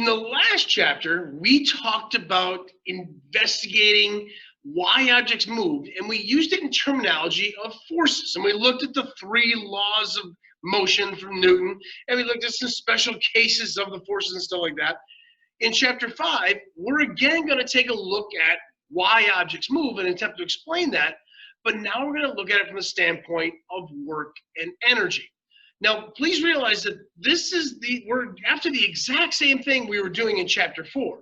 In the last chapter, we talked about investigating why objects move, and we used it in terminology of forces. And we looked at the 3 laws of motion from Newton, and we looked at some special cases of the forces and stuff like that. In Chapter 5, we're again going to take a look at why objects move and attempt to explain that, but now we're going to look at it from the standpoint of work and energy. Now, please realize that we're after the exact same thing we were doing in Chapter 4.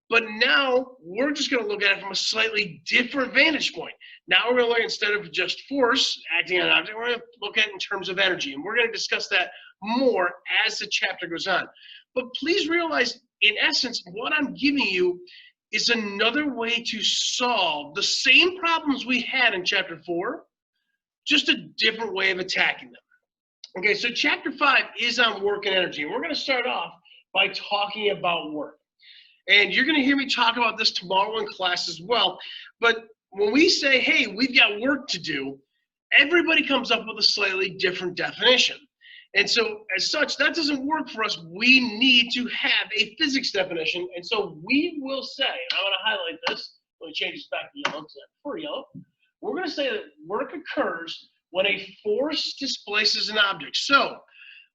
But now we're just going to look at it from a slightly different vantage point. Now we're going to look, instead of just force acting on an object, we're going to look at it in terms of energy. And we're going to discuss that more as the chapter goes on. But please realize, in essence, what I'm giving you is another way to solve the same problems we had in Chapter 4, just a different way of attacking them. Okay, so Chapter 5 is on work and energy. And we're going to start off by talking about work. And you're going to hear me talk about this tomorrow in class as well. But when we say, hey, we've got work to do, everybody comes up with a slightly different definition. And so as such, that doesn't work for us. We need to have a physics definition. And so we will say, and I want to highlight this. Let me change this back to yellow, because I prefer yellow. We're going to say that work occurs when a force displaces an object. So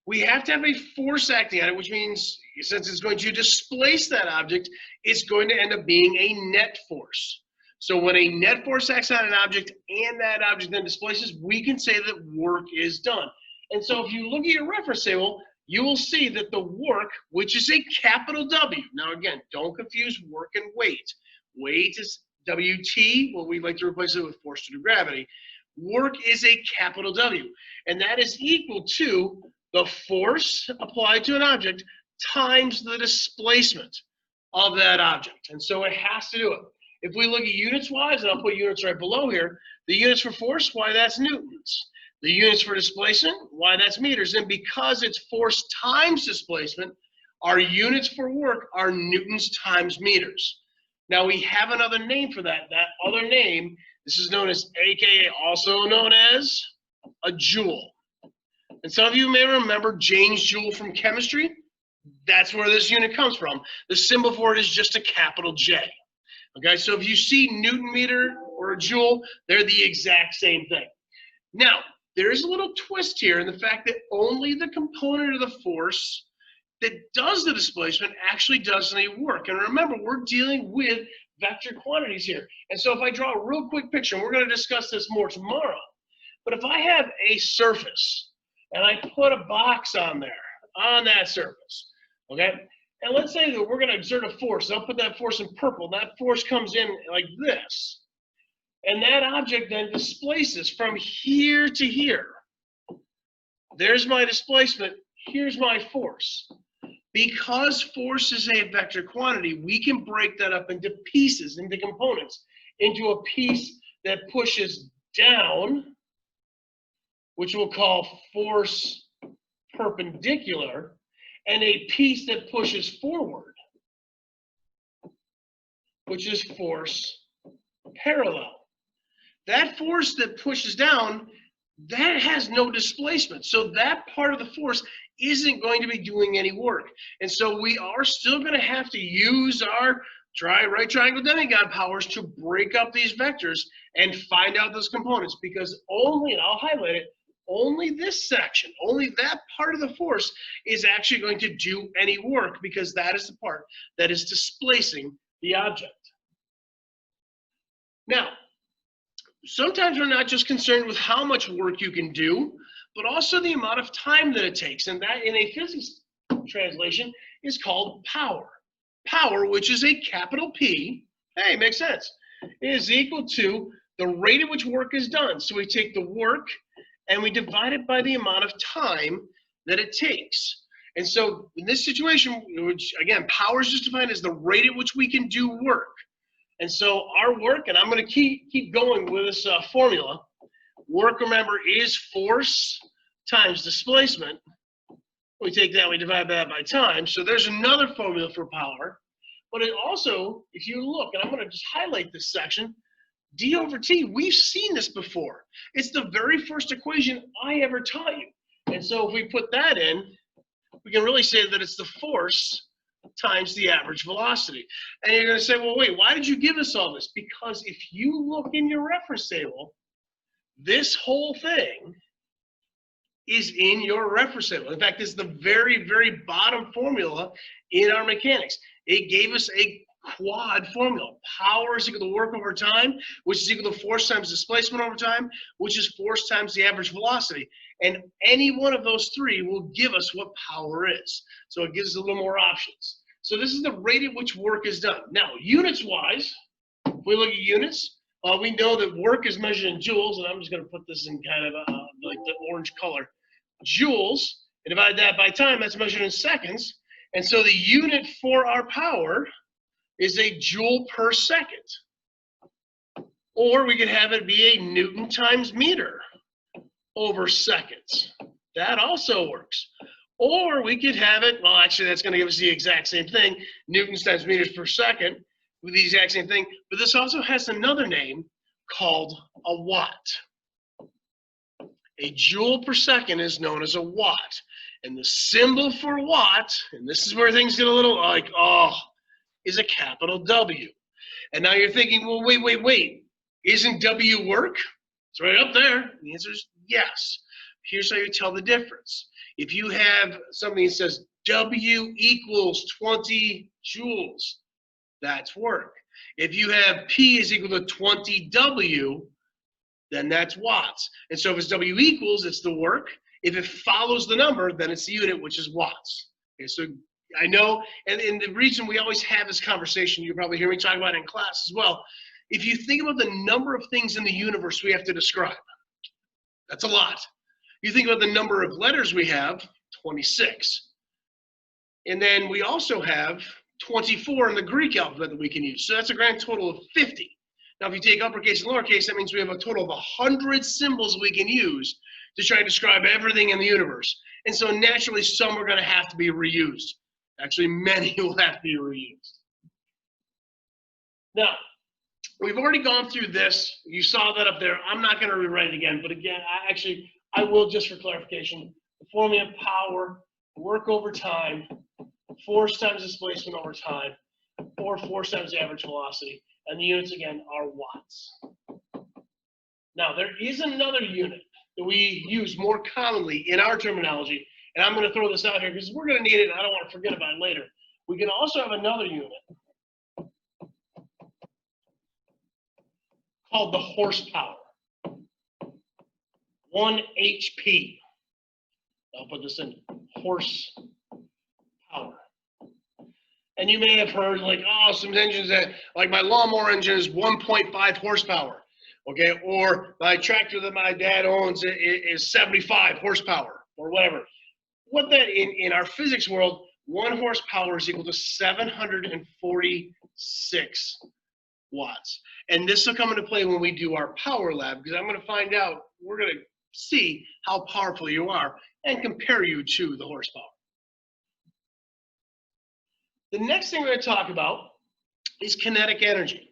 we have to have a force acting on it, which means since it's going to displace that object, it's going to end up being a net force. So when a net force acts on an object and that object then displaces, we can say that work is done. And so if you look at your reference table, you will see that the work, which is a capital W. Now again, don't confuse work and weight. Weight is WT, well, we like to replace it with force due to gravity. Work is a capital W, and that is equal to the force applied to an object times the displacement of that object. And so it has to do it. If we look at units-wise, and I'll put units right below here, the units for force, why, that's newtons. The units for displacement, why, that's meters. And because it's force times displacement, our units for work are newtons times meters. Now we have another name for that. That other name, this is known as, AKA, also known as a joule. And some of you may remember James Joule from chemistry. That's where this unit comes from. The symbol for it is just a capital J. Okay, so if you see Newton meter or a joule, they're the exact same thing. Now, there is a little twist here in the fact that only the component of the force that does the displacement actually does any work. And remember, we're dealing with vector quantities here. And so if I draw a real quick picture, and we're going to discuss this more tomorrow, but if I have a surface, and I put a box on there, on that surface, okay? And let's say that we're going to exert a force. I'll put that force in purple. That force comes in like this. And that object then displaces from here to here. There's my displacement. Here's my force. Because force is a vector quantity, we can break that up into pieces, into components, into a piece that pushes down, which we'll call force perpendicular, and a piece that pushes forward, which is force parallel. That force that pushes down, that has no displacement. So that part of the force isn't going to be doing any work. And so we are still going to have to use our right triangle demigod powers to break up these vectors and find out those components, because only, and I'll highlight it, only this section, only that part of the force is actually going to do any work, because that is the part that is displacing the object. Now, sometimes we're not just concerned with how much work you can do, but also the amount of time that it takes. And that, in a physics translation, is called power. Power, which is a capital P, hey, makes sense, is equal to the rate at which work is done. So we take the work and we divide it by the amount of time that it takes. And so in this situation, which again, power is just defined as the rate at which we can do work. And so our work, and I'm going to keep going with this formula. Work, remember, is force times displacement. We take that, we divide that by time. So there's another formula for power. But it also, if you look, and I'm going to just highlight this section, D over T, we've seen this before. It's the very first equation I ever taught you. And so if we put that in, we can really say that it's the force times the average velocity. And you're going to say, well, wait, why did you give us all this? Because if you look in your reference table, this whole thing is in your reference table. In fact, it's the very, very bottom formula in our mechanics. It gave us a quad formula. Power is equal to work over time, which is equal to force times displacement over time, which is force times the average velocity. And any one of those three will give us what power is. So it gives us a little more options. So this is the rate at which work is done. Now, units-wise, if we look at units, we know that work is measured in joules, and I'm just going to put this in kind of like the orange color. Joules, and divide that by time, that's measured in seconds. And so the unit for our power is a joule per second. Or we could have it be a Newton times meter over seconds. That also works. Or we could have it, well, actually, that's going to give us the exact same thing, Newtons times meters per second, with the exact same thing. But this also has another name called a watt. A joule per second is known as a watt. And the symbol for watt, and this is where things get a little like, oh, is a capital W. And now you're thinking, well, wait. Isn't W work? It's right up there. And the answer is yes. Here's how you tell the difference. If you have something that says W equals 20 joules, that's work. If you have P is equal to 20 W, then that's watts. And so if it's W equals, it's the work. If it follows the number, then it's the unit, which is watts. Okay, so I know, and the reason we always have this conversation, you probably hear me talk about it in class as well. If you think about the number of things in the universe we have to describe, that's a lot. You think about the number of letters we have, 26. And then we also have 24 in the Greek alphabet that we can use. So that's a grand total of 50. Now, if you take uppercase and lowercase, that means we have a total of 100 symbols we can use to try to describe everything in the universe. And so naturally, some are going to have to be reused. Actually, many will have to be reused. Now, we've already gone through this. You saw that up there. I'm not going to rewrite it again. But again, I will just for clarification. The formula of power, work over time, force times displacement over time, or force times the average velocity. And the units, again, are watts. Now, there is another unit that we use more commonly in our terminology. And I'm going to throw this out here because we're going to need it, and I don't want to forget about it later. We can also have another unit called the horsepower. 1 HP. I'll put this in horsepower. And you may have heard like, oh, some engines that, like my lawnmower engine is 1.5 horsepower. Okay, or my tractor that my dad owns is 75 horsepower or whatever. What that in our physics world, 1 horsepower is equal to 746 watts. And this will come into play when we do our power lab, because I'm going to find out, we're going to see how powerful you are and compare you to the horsepower. The next thing we're going to talk about is kinetic energy.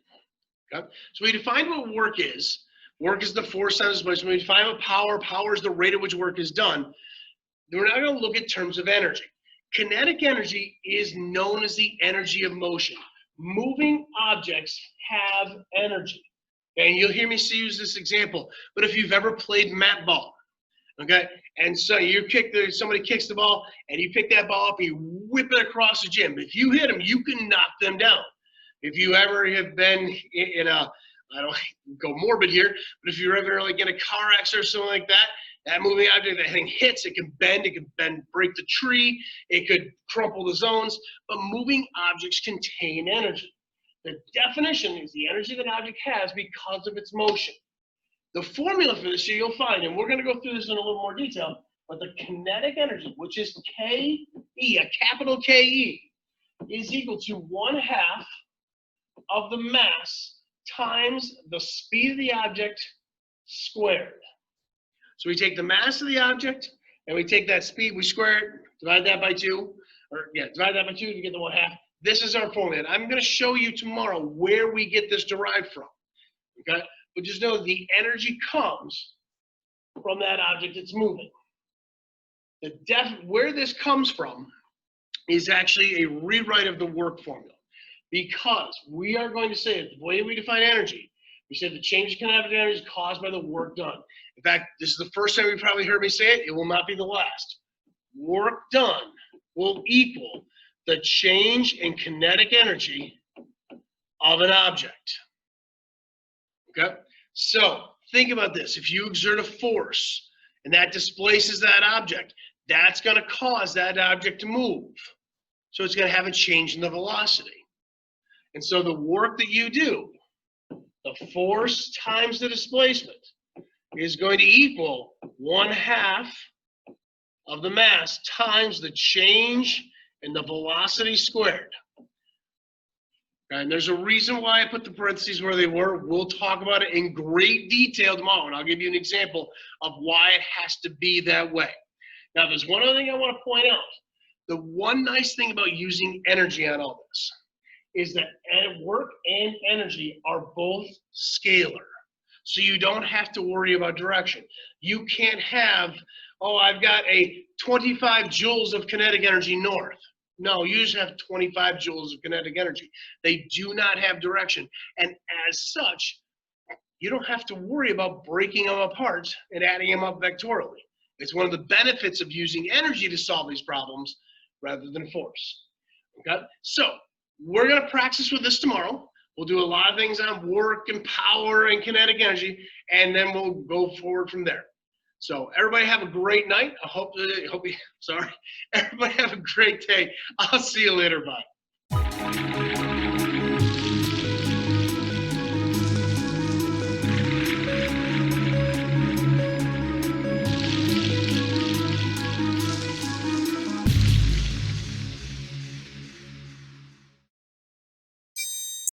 Okay? So we defined what work is. Work is the force times displacement. We define what power. Power is the rate at which work is done. We're not going to look at terms of energy. Kinetic energy is known as the energy of motion. Moving objects have energy. And you'll hear me use this example, but if you've ever played mat ball, okay, and so somebody kicks the ball, and you pick that ball up, and you whip it across the gym. If you hit them, you can knock them down. If you ever have been in a, I don't go morbid here, but if you're ever like in a car accident or something like that, that moving object, that thing hits, it can bend, break the tree, it could crumple the zones, but moving objects contain energy. The definition is the energy that an object has because of its motion. The formula for this you'll find, and we're going to go through this in a little more detail, but the kinetic energy, which is KE, a capital KE, is equal to 1/2 of the mass times the speed of the object squared. So we take the mass of the object, and we take that speed, we square it, divide that by 2, divide that by 2 to get the 1/2. This is our formula. And I'm going to show you tomorrow where we get this derived from. Okay? But just know the energy comes from that object that's moving. Where this comes from is actually a rewrite of the work formula, because we are going to say it the way we define energy. We said the change in kinetic energy is caused by the work done. In fact, this is the first time you've probably heard me say it. It will not be the last. Work done will equal the change in kinetic energy of an object. Okay? So think about this. If you exert a force and that displaces that object, that's going to cause that object to move. So it's going to have a change in the velocity. And so the work that you do, the force times the displacement, is going to equal 1/2 of the mass times the change in the velocity squared. And there's a reason why I put the parentheses where they were. We'll talk about it in great detail tomorrow, and I'll give you an example of why it has to be that way. Now, there's one other thing I want to point out. The one nice thing about using energy on all this is that work and energy are both scalar. So you don't have to worry about direction. You can't have, oh, I've got a 25 joules of kinetic energy north. No, you just have 25 joules of kinetic energy. They do not have direction. And as such, you don't have to worry about breaking them apart and adding them up vectorially. It's one of the benefits of using energy to solve these problems rather than force. Okay? So we're going to practice with this tomorrow. We'll do a lot of things on work and power and kinetic energy, and then we'll go forward from there. So everybody have a great night. Everybody have a great day. I'll see you later. Bye.